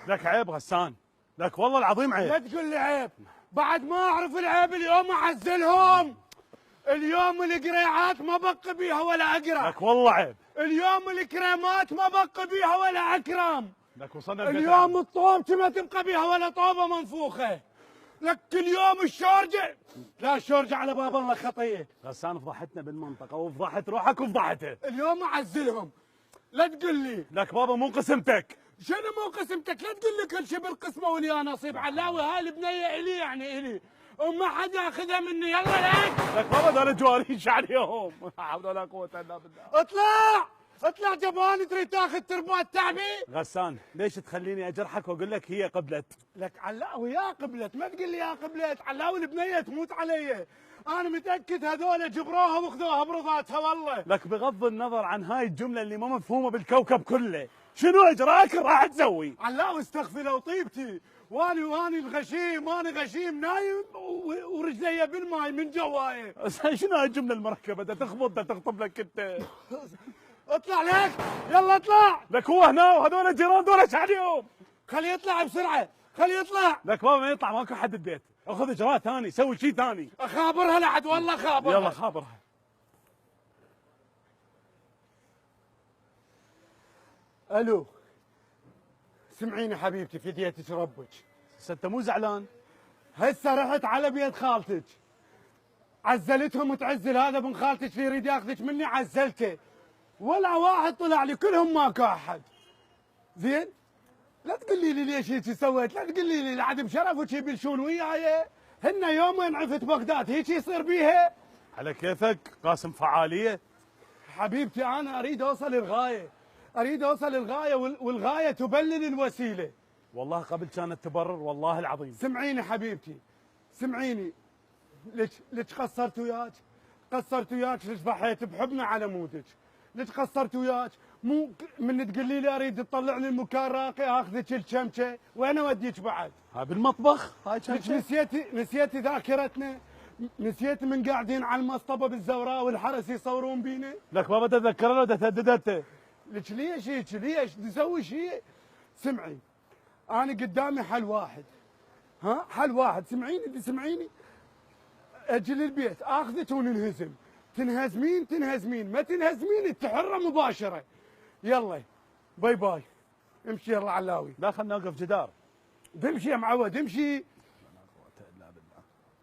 لك عيب غسان، لك والله العظيم لا عيب. تقول لي عيب، بعد ما اعرف العيب اليوم اعزلهم. اليوم القريعات ما بق بيها ولا اقرا. لك والله عيب. اليوم الكريمات ما بق بيها ولا اكرم. لك وصلنا البيت اليوم الطوبة ما تبقى بيها ولا طوبة منفوخة. لك اليوم الشورجة، لا الشورجة على باب الله خطية. غسان فضحتنا بالمنطقة وفضحت روحك وفضحته. اليوم اعزلهم. لا تقول لي لك بابا مو قسمتك. شنو مو قسمتك، لا تقول لي كل شيء بالقسمة ولي نصيب علاوي. هاي البنية الي يعني الي وما حد ياخذها مني. يلا لك. لك بابا ذول جواريش عليهم. لا حول ولا قوة الا بالله. اطلع اطلع جبان، تريد تاخذ تربات تعبي. غسان ليش تخليني اجرحك واقول لك هي قبلت؟ لك علاوي يا قبلت، ما تقول لي يا قبلت. علاوي البنية تموت علي، انا متاكد هذول جبروها واخذوها برضاتها والله. لك بغض النظر عن هاي الجملة اللي ما مفهومة بالكوكب كله، شنو اجراك راح تسوي؟ علاوي استغفر لو طيبتي. واني الغشيم، وانا غشيم نايم ورجلي بالماي من جواي. شنو هاي الجملة المركبة؟ ده تخبط ده تخطب لك انت. اطلع لك، يلا اطلع. لك هو هنا وهذول الجيران دول ايش عليهم؟ خليه يطلع بسرعه، خليه يطلع. لك بابا ما يطلع، ماكو حد البيت، اخذ اجراء ثاني، سوي شيء ثاني. اخابرها لحد والله خابرها. يلا خابرها. الو، سمعيني حبيبتي في ديتك ربك. هسه انت مو زعلان؟ هسه رحت على بيت خالتك، عزلتهم وتعزل هذا ابن خالتك اللي يريد ياخذك مني، عزلته ولا واحد طلع لي، كلهم ماكو احد. زين؟ لا تقولي لي ليش هيك سويت، لا تقولي لي لعدم شرفك يبلشون وياي. هن يومين عفت بغداد هيك يصير بيها. على كيفك قاسم فعالية. حبيبتي انا اريد اوصل الغايه، اريد اوصل الغايه والغايه تبلل الوسيله. والله قبل كانت تبرر والله العظيم. سمعيني حبيبتي، سمعيني. ليش قصرت وياك؟ قصرت وياك ليش ضحيت بحبنا على مودك؟ ليش قصرت وياك؟ مو من تقولي لي اريد تطلعني المكان راقي اخذك الشمشه، وين اوديك بعد؟ ها بالمطبخ هاي ليش كم نسيتي ذاكرتنا؟ نسيت من قاعدين على المصطبه بالزوراء والحرس يصورون بينا؟ لك بابا تذكر له تهددته. ليش هيك؟ ليش نسوي شيء؟ سمعي، انا قدامي حل واحد، ها حل واحد. سمعيني اجي للبيت اخذك وننهزم. تنهزمين ما تنهزمين انت حره مباشره. يلا باي باي، امشي يلا علاوي. لا خلنا نوقف جدار. بمشي يا معود امشي.